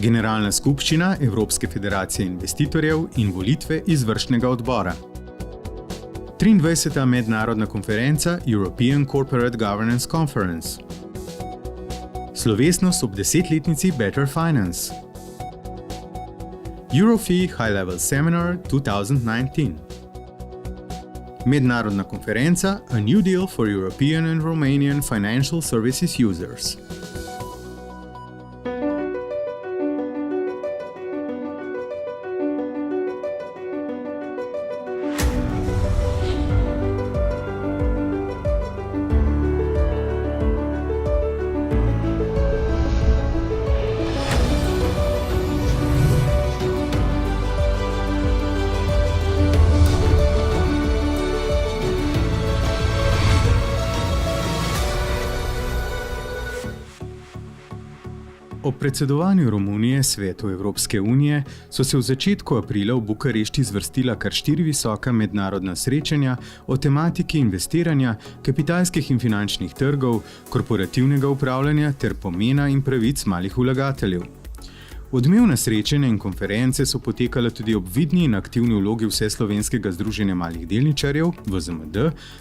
Generalna skupščina Evropske federacije investitorjev in volitve izvršnega odbora. 23. mednarodna konferenca European Corporate Governance Conference. Slovesnost ob 10-letnici Better Finance. EuroFi High Level Seminar 2019. Mednarodna konferenca A New Deal for European and Romanian Financial Services Users. Ob predsedovanju Romunije Svetu Evropske unije so se v začetku aprila v Bukarešti zvrstila kar 4 visoka mednarodna srečanja o tematiki investiranja, kapitalskih in finančnih trgov, korporativnega upravljanja ter pomena in pravic malih vlagateljev. Odmevna srečanja in konference so potekale tudi ob vidni in aktivni vlogi Vseslovenskega združenja malih delničarjev, VZMD,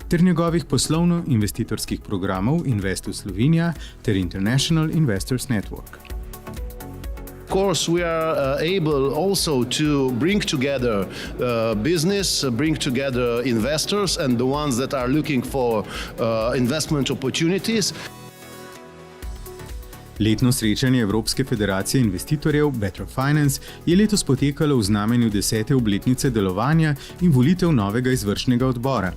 ter njegovih poslovno-investitorskih programov Investu Slovenija ter International Investors Network. Of course, we are able also to bring together business, bring together investors and the ones that are looking for investment opportunities. Letno srečanje Evropske federacije investitorjev Better Finance je letos potekalo v znamenju 10. obletnice delovanja in volitev novega izvršnega odbora.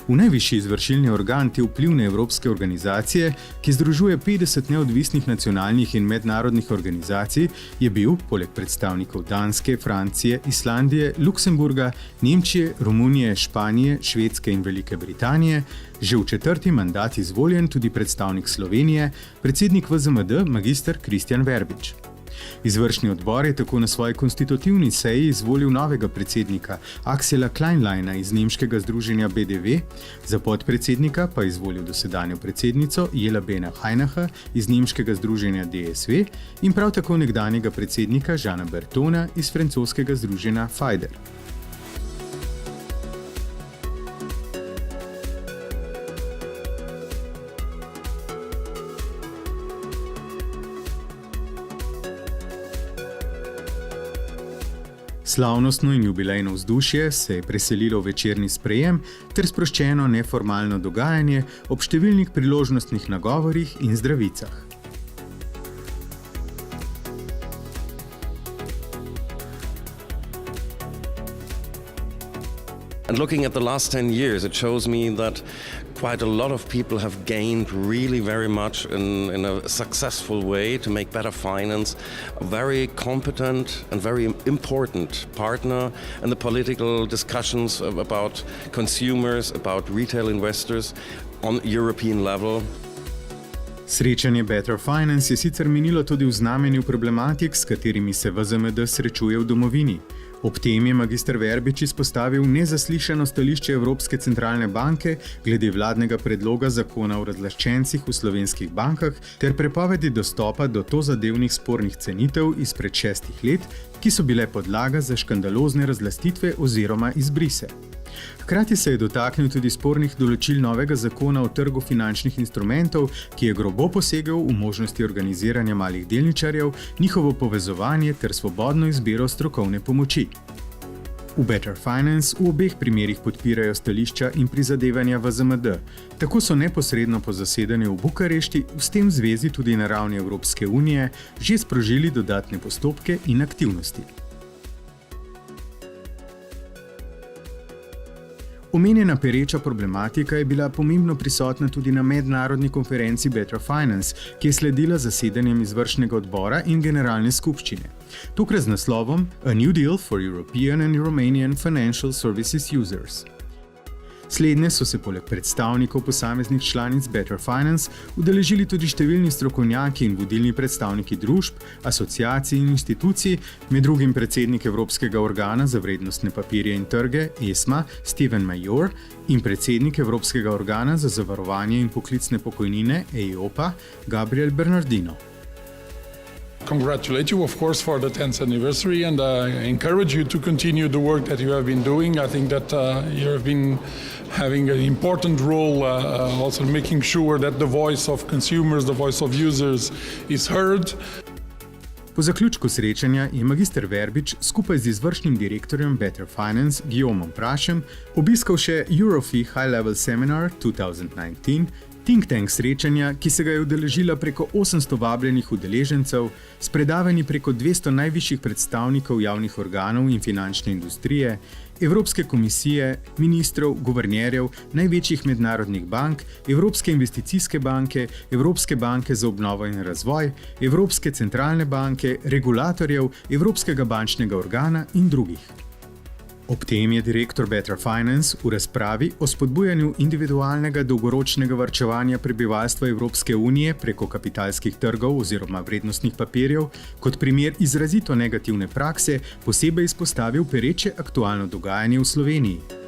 V najvišji izvršilni organ te vplivne evropske organizacije, ki združuje 50 neodvisnih nacionalnih in mednarodnih organizacij, je bil, poleg predstavnikov Danske, Francije, Islandije, Luksemburga, Nemčije, Romunije, Španije, Švedske in Velike Britanije, že v 4. mandat izvoljen tudi predstavnik Slovenije, predsednik VZMD magister Kristjan Verbič. Izvršni odbor je tako na svoji konstitutivni seji izvolil novega predsednika Axela Kleinleina iz nemškega združenja BDV, za podpredsednika pa izvolil dosedanjo predsednico Jela Bena Heinacha iz nemškega združenja DSV in prav tako nekdanjega predsednika Žana Bertona iz francoskega združenja Fider. Slavnostno in jubilejno vzdušje se je preselilo v večerni sprejem ter sproščeno neformalno dogajanje ob številnih priložnostnih nagovorih in zdravicah. And looking at the last 10 years, it shows me that quite a lot of people have gained really very much in a successful way to make Better Finance a very competent and very important partner in the political discussions about consumers, about retail investors on European level. Srečanje Better Finance je sicer minilo tudi v znamenju problematik, s katerimi se VZMD srečuje v domovini. Ob tem je magister Verbič izpostavil nezaslišano stališče Evropske centralne banke glede vladnega predloga zakona o razlaščencih v slovenskih bankah ter prepovedi dostopa do tozadevnih spornih cenitev izpred 6 let, ki so bile podlaga za škandalozne razlastitve oziroma izbrise. Hkrati se je dotaknil tudi spornih določil novega zakona o trgu finančnih instrumentov, ki je grobo posegel v možnosti organiziranja malih delničarjev, njihovo povezovanje ter svobodno izbiro strokovne pomoči. V Better Finance v obeh primerih podpirajo stališča in prizadevanja VZMD. Tako so neposredno po zasedanju v Bukarešti, s tem v zvezi tudi na ravni Evropske unije, že sprožili dodatne postopke in aktivnosti. Omenjena pereča problematika je bila pomembno prisotna tudi na mednarodni konferenci Better Finance, ki je sledila zasedanjem izvršnega odbora in generalne skupščine. Tokrat z naslovom A New Deal for European and Romanian Financial Services Users. Slednje so se poleg predstavnikov posameznih članic Better Finance udeležili tudi številni strokovnjaki in vodilni predstavniki družb, asociacij in institucij, med drugim predsednik Evropskega organa za vrednostne papirje in trge ESMA Steven Major in predsednik Evropskega organa za zavarovanje in poklicne pokojnine EIOPA Gabriel Bernardino. congratulate you, of course, for the 10th anniversary, and encourage you to continue the work that you have been doing. I think that you have been having an important role also making sure that the voice of consumers, the voice of users is heard. Po zaključku srečanja je magister Verbič skupaj z izvršnim direktorjem Better Finance Guillaumom Prašem obiskal še Eurofee High Level Seminar 2019, think tank srečanja, ki se ga je udeležila preko 800 vabljenih udeležencev, s predavanji preko 200 najvišjih predstavnikov javnih organov in finančne industrije, Evropske komisije, ministrov, guvernerjev, največjih mednarodnih bank, Evropske investicijske banke, Evropske banke za obnovo in razvoj, Evropske centralne banke, regulatorjev, Evropskega bančnega organa in drugih. Ob tem je direktor Better Finance v razpravi o spodbujanju individualnega dolgoročnega varčevanja prebivalstva Evropske unije preko kapitalskih trgov oziroma vrednostnih papirjev kot primer izrazito negativne prakse posebej izpostavil pereče aktualno dogajanje v Sloveniji.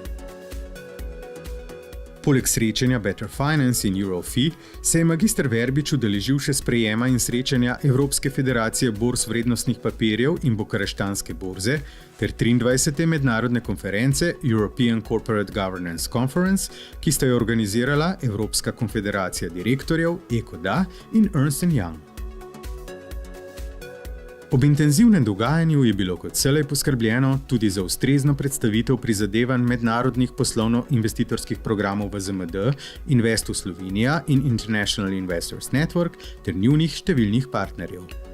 Poleg srečanja Better Finance in Eurofee se je magister Verbič udeležil še sprejema in srečanja Evropske federacije borz vrednostnih papirjev in Bukareštanske borze ter 23. mednarodne konference European Corporate Governance Conference, ki sta jo organizirala Evropska konfederacija direktorjev, ECODA in Ernst & Young. Ob intenzivnem dogajanju je bilo kot vselej poskrbljeno tudi za ustrezno predstavitev prizadevanj mednarodnih poslovno-investitorskih programov VZMD, Investu Slovenija in International Investors Network ter njunih številnih partnerjev.